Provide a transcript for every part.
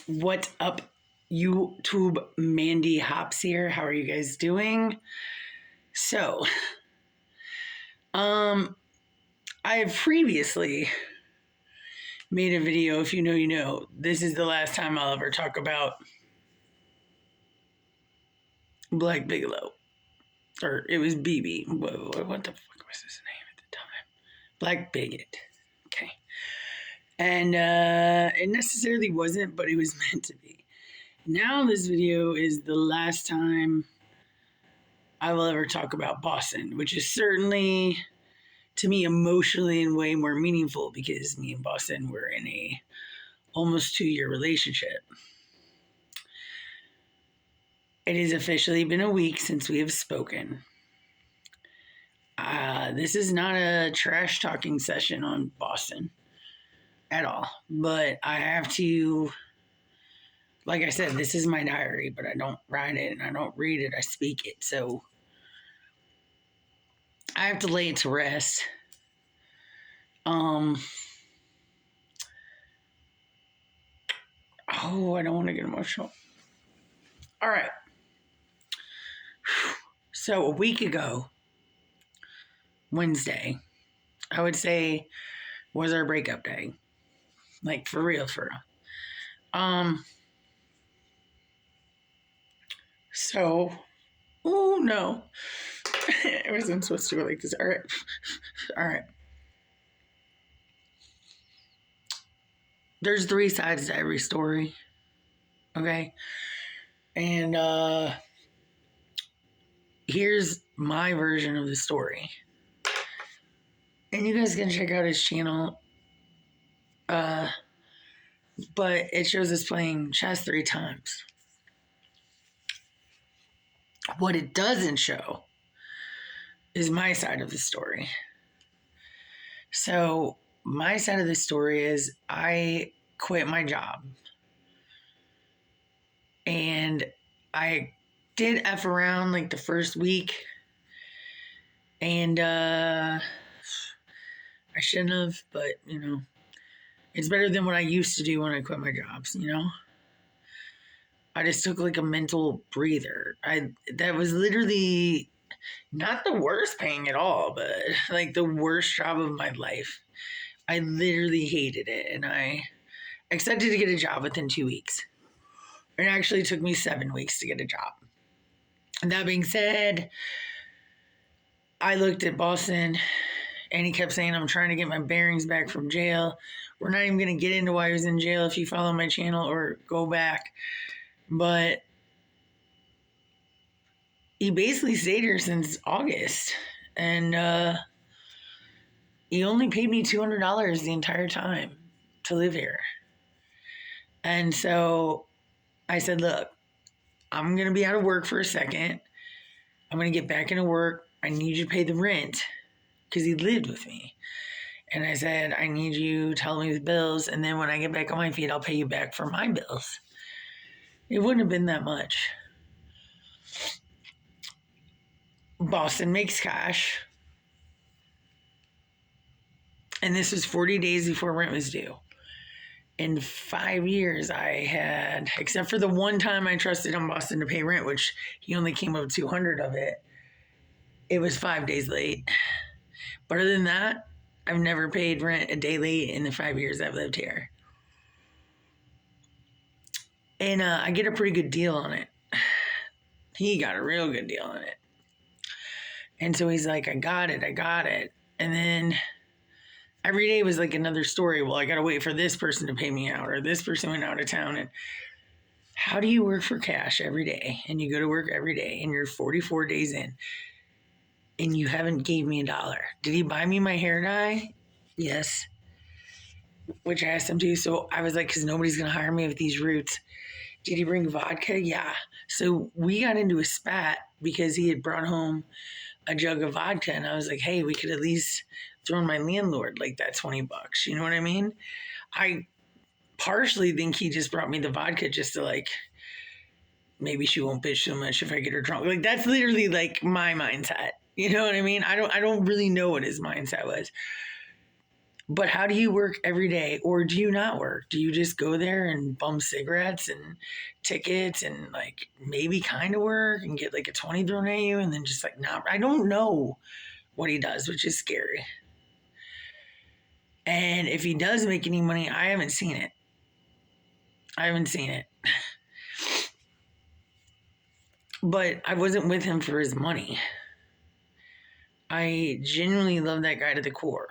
What's up, YouTube? Mandee Hops here. How are you guys doing? So, I have previously made a video. If you know, you know. This is the last time I'll ever talk about Black Bigelow, or it was BB. What the fuck was his name at the time? Black Bigot. Okay, and it necessarily wasn't, but it was meant to be. Now this video is the last time I will ever talk about Boston, which is certainly, to me, emotionally and way more meaningful because me and Boston were in a almost 2-year relationship. It has officially been a week since we have spoken. This is not a trash talking session on Boston at all, but I have to, like I said, this is my diary, but I don't write it and I don't read it, I speak it. So I have to lay it to rest. Oh, I don't want to get emotional. All right. So a week ago, Wednesday, I would say was our breakup day. Like for real, for real. So, oh no. I wasn't supposed to go like this. All right. All right. There's 3 sides to every story. Okay. And here's my version of the story. And you guys can check out his channel. But it shows us playing chess 3 times. What it doesn't show is my side of the story. So my side of the story is I quit my job. And I did F around like the first week. And I shouldn't have, but you know, it's better than what I used to do when I quit my jobs, you know? I just took like a mental breather. That was literally not the worst paying at all, but like the worst job of my life. I literally hated it, and I expected to get a job within 2 weeks. It actually took me 7 weeks to get a job. And that being said, I looked at Boston, and he kept saying, I'm trying to get my bearings back from jail. We're not even going to get into why he was in jail if you follow my channel or go back. But he basically stayed here since August. And he only paid me $200 the entire time to live here. And so I said, look, I'm going to be out of work for a second. I'm going to get back into work. I need you to pay the rent because he lived with me. And I said, I need you to tell me the bills. And then when I get back on my feet, I'll pay you back for my bills. It wouldn't have been that much. Boston makes cash. And this was 40 days before rent was due. In 5 years, I had, except for the one time I trusted on Boston to pay rent, which he only came up with 200 of it, it was 5 days late. But other than that, I've never paid rent a day late in the 5 years I've lived here. And I get a pretty good deal on it. He got a real good deal on it. And so he's like, I got it. And then every day was like another story. Well, I got to wait for this person to pay me out, or this person went out of town. And how do you work for cash every day? And you go to work every day and you're 44 days in and you haven't gave me $1. Did he buy me my hair dye? Yes. Which I asked him to. So I was like, because nobody's going to hire me with these roots. Did he bring vodka? Yeah. So we got into a spat because he had brought home a jug of vodka. And I was like, hey, we could at least throw in my landlord like that $20. You know what I mean? I partially think he just brought me the vodka just to like, maybe she won't bitch so much if I get her drunk. Like that's literally like my mindset. You know what I mean? I don't really know what his mindset was. But how do you work every day? Or do you not work? Do you just go there and bum cigarettes and tickets and like maybe kind of work and get like a 20 thrown at you and then just like not? I don't know what he does, which is scary. And if he does make any money, I haven't seen it. I haven't seen it. But I wasn't with him for his money. I genuinely love that guy to the core.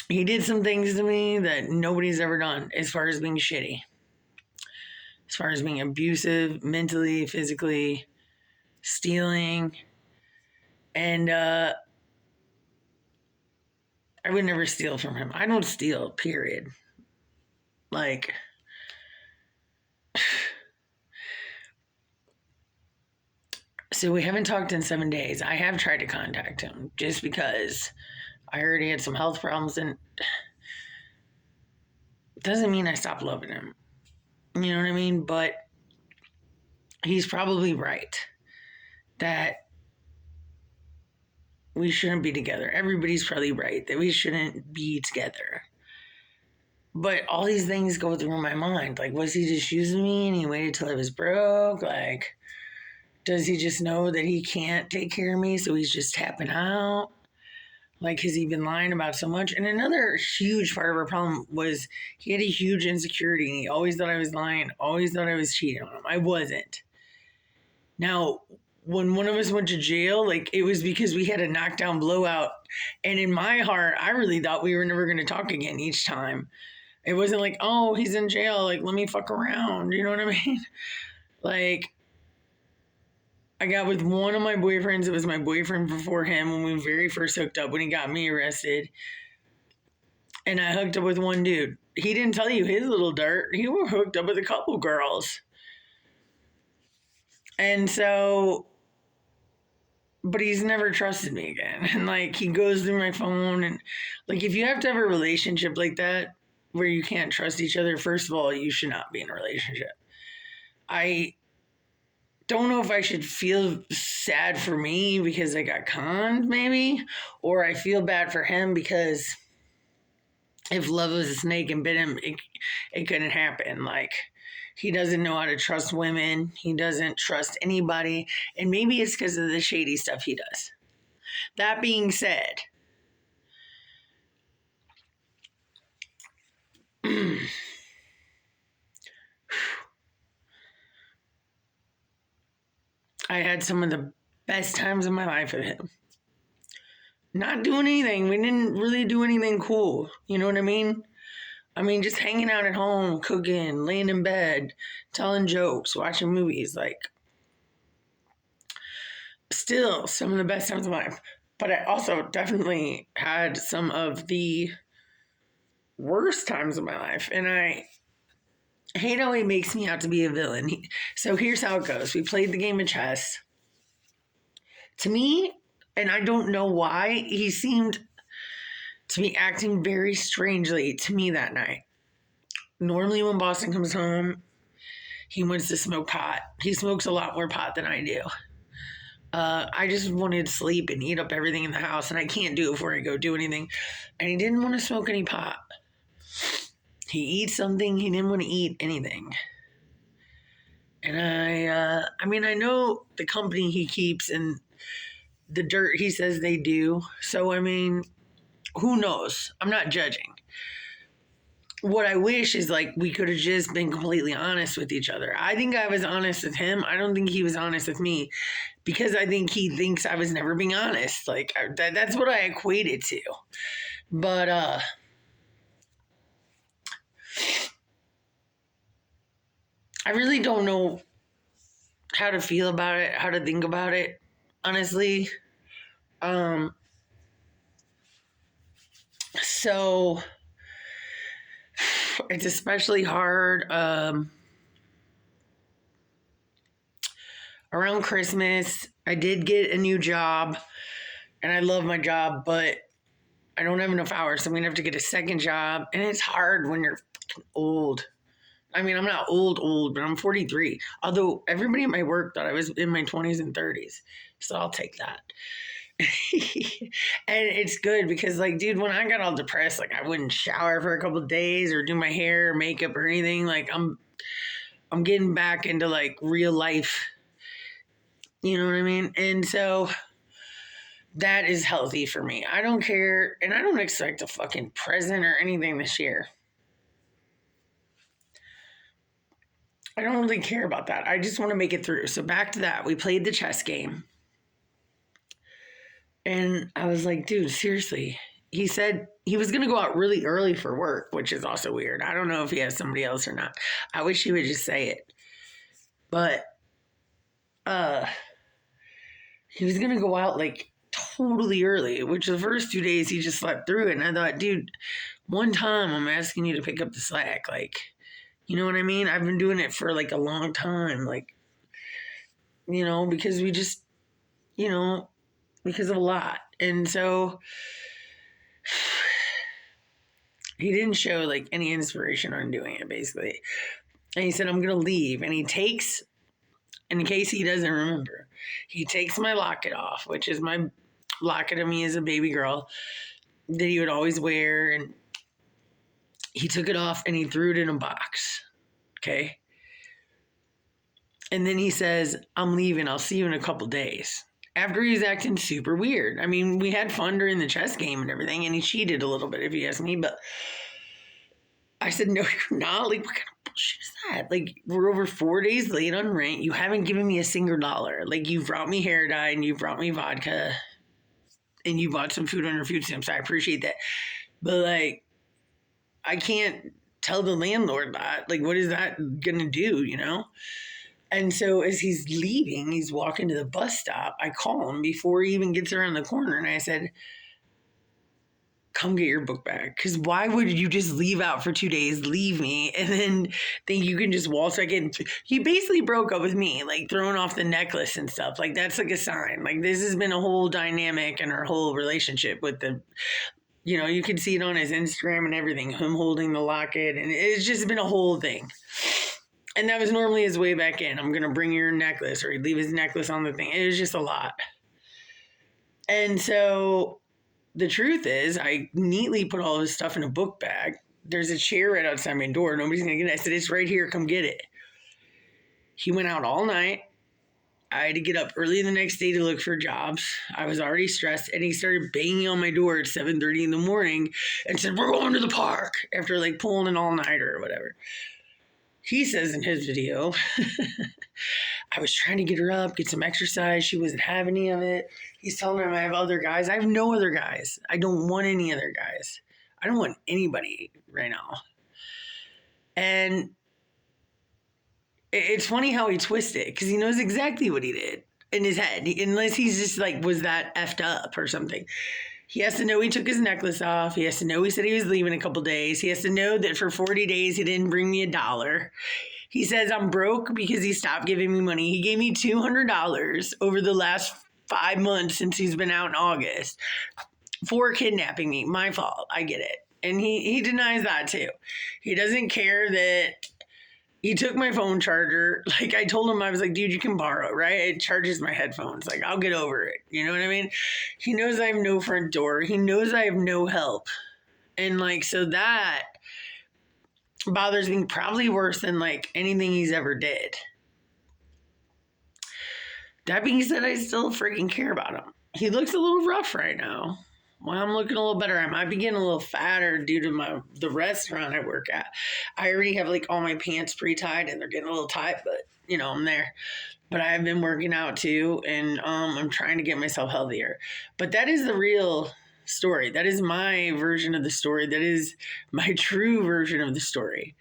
He did some things to me that nobody's ever done as far as being shitty. As far as being abusive, mentally, physically, stealing. And I would never steal from him. I don't steal, period. Like, so we haven't talked in 7 days. I have tried to contact him just because I heard he had some health problems, and it doesn't mean I stopped loving him. You know what I mean? But he's probably right that we shouldn't be together. Everybody's probably right that we shouldn't be together. But all these things go through my mind. Like, was he just using me and he waited till I was broke? Like, does he just know that he can't take care of me, so he's just tapping out? Like, has he been lying about so much? And another huge part of our problem was he had a huge insecurity, and he always thought I was lying, always thought I was cheating on him. I wasn't. Now, when one of us went to jail, like, it was because we had a knockdown blowout. And in my heart, I really thought we were never going to talk again each time. It wasn't like, oh, he's in jail, like, let me fuck around. You know what I mean? Like, I got with one of my boyfriends. It was my boyfriend before him when we very first hooked up, when he got me arrested. And I hooked up with one dude. He didn't tell you his little dirt. He was hooked up with a couple girls. And so, but he's never trusted me again. And like, he goes through my phone. And like, if you have to have a relationship like that, where you can't trust each other, first of all, you should not be in a relationship. I don't know if I should feel sad for me because I got conned, maybe, or I feel bad for him because if love was a snake and bit him, it couldn't happen. Like, he doesn't know how to trust women. He doesn't trust anybody. And maybe it's because of the shady stuff he does. That being said, I had some of the best times of my life with him. Not doing anything. We didn't really do anything cool. You know what I mean? I mean, just hanging out at home, cooking, laying in bed, telling jokes, watching movies. Like, still some of the best times of my life. But I also definitely had some of the worst times of my life. And I hate how he makes me out to be a villain. So here's how it goes. We played the game of chess. To me, and I don't know why, he seemed to be acting very strangely to me that night. Normally when Boston comes home, he wants to smoke pot. He smokes a lot more pot than I do. I just wanted to sleep and eat up everything in the house, and I can't do it before I go do anything. And he didn't want to smoke any pot. He eats something, he didn't want to eat anything. And I know the company he keeps and the dirt he says they do. So, I mean, who knows? I'm not judging. What I wish is, like, we could have just been completely honest with each other. I think I was honest with him. I don't think he was honest with me, because I think he thinks I was never being honest. Like, that's what I equate it to. But, I really don't know how to feel about it, how to think about it, honestly. So it's especially hard around Christmas. I did get a new job, and I love my job, but I don't have enough hours, so I'm gonna have to get a second job. And it's hard when you're old. I mean, I'm not old, but I'm 43. Although everybody at my work thought I was in my 20s and 30s, so I'll take that. And it's good because, like, dude, when I got all depressed, like, I wouldn't shower for a couple of days or do my hair or makeup or anything. Like, I'm getting back into like real life. You know what I mean? And so that is healthy for me. I don't care, and I don't expect a fucking present or anything this year. I don't really care about that. I just want to make it through. So back to that. We played the chess game. And I was like, dude, seriously. He said he was going to go out really early for work, which is also weird. I don't know if he has somebody else or not. I wish he would just say it. But he was going to go out like totally early, which the first 2 days he just slept through it. And I thought, dude, one time I'm asking you to pick up the slack. Like, you know what I mean? I've been doing it for like a long time. Like, you know, because we just, you know, because of a lot. And so he didn't show like any inspiration on doing it, basically. And he said, I'm going to leave. And he takes, in case he doesn't remember, he takes my locket off, which is my locket of me as a baby girl that he would always wear. And he took it off and he threw it in a box. Okay. And then he says, I'm leaving. I'll see you in a couple days. After he was acting super weird. I mean, we had fun during the chess game and everything, and he cheated a little bit, if you ask me. But I said, no, you're not. Like, what kind of bullshit is that? Like, we're over 4 days late on rent. You haven't given me a single dollar. Like, you brought me hair dye and you brought me vodka and you bought some food on your food stamps. I appreciate that. But, like, I can't tell the landlord that. Like, what is that going to do, you know? And so as he's leaving, he's walking to the bus stop. I call him before he even gets around the corner. And I said, come get your book back. Because why would you just leave out for 2 days, leave me, and then think you can just waltz back in? He basically broke up with me, like throwing off the necklace and stuff. Like, that's like a sign. Like, this has been a whole dynamic in our whole relationship with the, you know, you can see it on his Instagram and everything, him holding the locket. And it's just been a whole thing. And that was normally his way back in. I'm going to bring your necklace, or he'd leave his necklace on the thing. It was just a lot. And so the truth is, I neatly put all his stuff in a book bag. There's a chair right outside my door. Nobody's going to get it. I said, it's right here. Come get it. He went out all night. I had to get up early the next day to look for jobs. I was already stressed. And he started banging on my door at 7:30 in the morning and said, we're going to the park, after like pulling an all-nighter or whatever. He says in his video, I was trying to get her up, get some exercise. She wasn't having any of it. He's telling her I have other guys. I have no other guys. I don't want any other guys. I don't want anybody right now. And it's funny how he twisted, because he knows exactly what he did in his head, unless he's just like, was that effed up or something. He has to know he took his necklace off. He has to know he said he was leaving in a couple days. He has to know that for 40 days he didn't bring me $1. He says I'm broke because he stopped giving me money. He gave me $200 over the last 5 months since he's been out in August for kidnapping me. My fault. I get it. And he denies that too. He doesn't care that he took my phone charger. Like, I told him, I was like, dude, you can borrow it, right? It charges my headphones. Like, I'll get over it. You know what I mean? He knows I have no front door. He knows I have no help. And, like, so that bothers me probably worse than, like, anything he's ever did. That being said, I still freaking care about him. He looks a little rough right now. Well, I'm looking a little better. I might be getting a little fatter due to the restaurant I work at. I already have like all my pants pre-tied and they're getting a little tight, but you know, I'm there. But I've been working out too, and I'm trying to get myself healthier. But that is the real story. That is my version of the story. That is my true version of the story.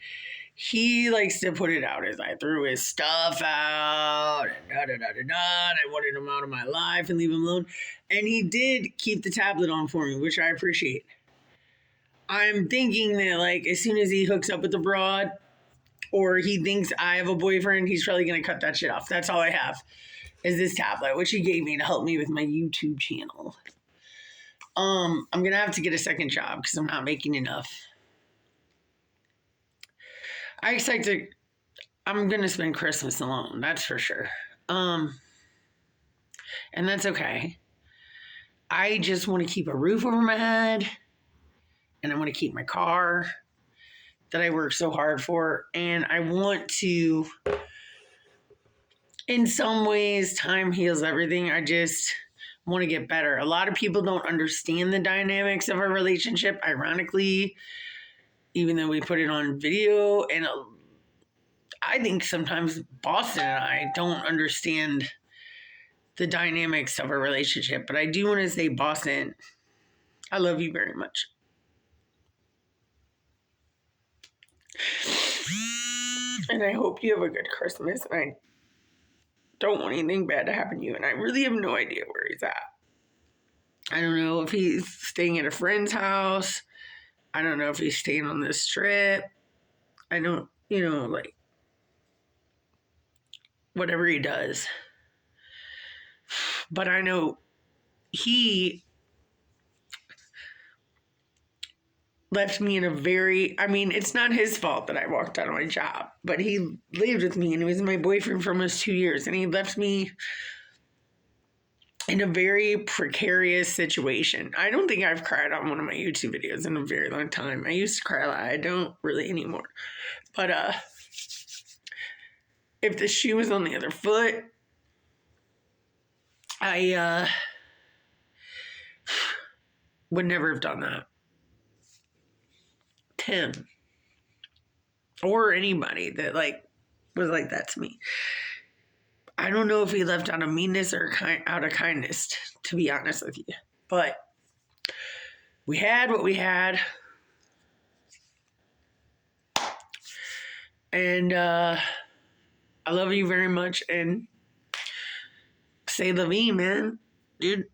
He likes to put it out as I threw his stuff out and I wanted him out of my life and leave him alone. And he did keep the tablet on for me, which I appreciate. I'm thinking that, like, as soon as he hooks up with the broad or he thinks I have a boyfriend, he's probably going to cut that shit off. That's all I have is this tablet, which he gave me to help me with my YouTube channel. I'm going to have to get a second job because I'm not making enough. I'm going to spend Christmas alone. That's for sure. And that's okay. I just want to keep a roof over my head, and I want to keep my car that I work so hard for. And I want to, in some ways, time heals everything. I just want to get better. A lot of people don't understand the dynamics of our relationship, ironically, even though we put it on video. And I think sometimes Boston and I don't understand the dynamics of our relationship. But I do want to say, Boston, I love you very much. And I hope you have a good Christmas. And I don't want anything bad to happen to you. And I really have no idea where he's at. I don't know if he's staying at a friend's house. I don't know if he's staying on this trip. I don't, like, whatever he does. But I know he left me in a very, it's not his fault that I walked out of my job, but he lived with me and he was my boyfriend for almost 2 years, and he left me in a very precarious situation. I don't think I've cried on one of my YouTube videos in a very long time. I used to cry a lot. I don't really anymore. But if the shoe was on the other foot, I would never have done that. Tim or anybody that was like that to me. I don't know if he left out of meanness or out of kindness, to be honest with you. But we had what we had. And I love you very much. And say la vie, man. Dude,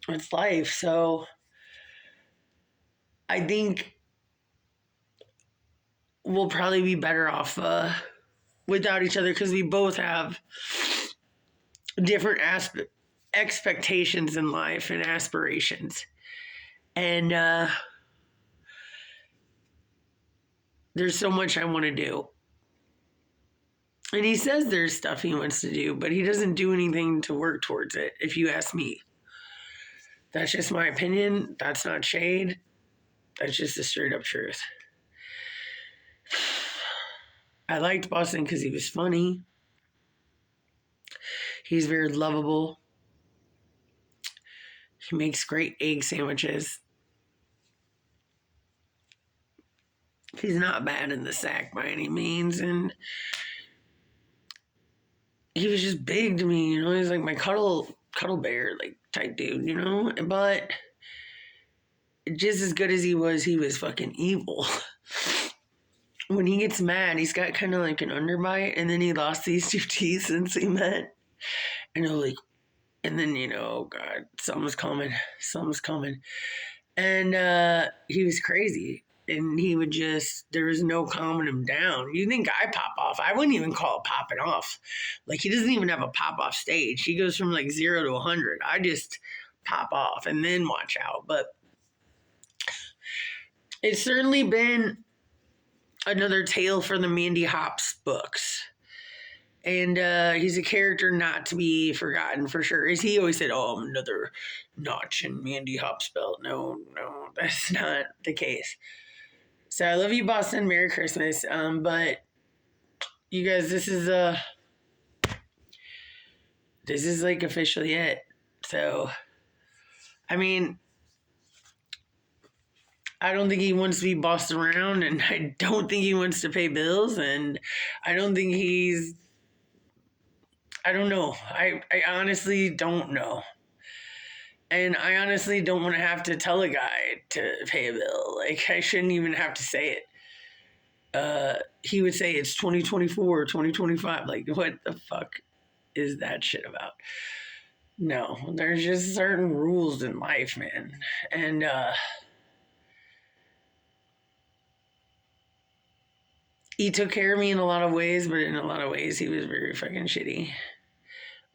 it's life. So I think we'll probably be better off without each other, because we both have different expectations in life and aspirations. And there's so much I want to do. And he says there's stuff he wants to do, but he doesn't do anything to work towards it, if you ask me. That's just my opinion. That's not shade. That's just the straight up truth. I liked Boston because he was funny. He's very lovable. He makes great egg sandwiches. He's not bad in the sack by any means. And he was just big to me, He's like my cuddle bear, like, type dude, But just as good as he was fucking evil. When he gets mad, he's got kind of like an underbite, and then he lost these 2 teeth since we met. And and then, oh God, something's coming. And he was crazy. And he would there was no calming him down. You think I pop off? I wouldn't even call it popping off. Like, he doesn't even have a pop off stage. He goes from 0 to 100. I just pop off and then watch out. But it's certainly been another tale for the Mandee Hops books. And he's a character not to be forgotten, for sure. As he always said, another notch in Mandee Hops belt. No, that's not the case. So I love you, Boston. Merry Christmas. But you guys, this is officially it. So, I don't think he wants to be bossed around, and I don't think he wants to pay bills, and I don't think I don't know. I honestly don't know. And I honestly don't want to have to tell a guy to pay a bill. Like, I shouldn't even have to say it. He would say it's 2024, 2025. Like, what the fuck is that shit about? No, there's just certain rules in life, man. And he took care of me in a lot of ways, but in a lot of ways he was very fucking shitty.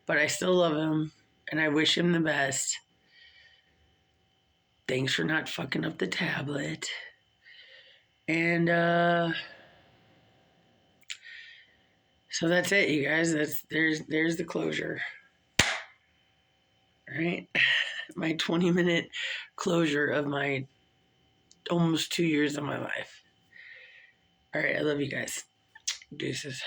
But I still love him, and I wish him the best. Thanks for not fucking up the tablet. And so that's it, you guys. There's the closure. All right. my 20-minute closure of my almost 2 years of my life. All right, I love you guys. Deuces.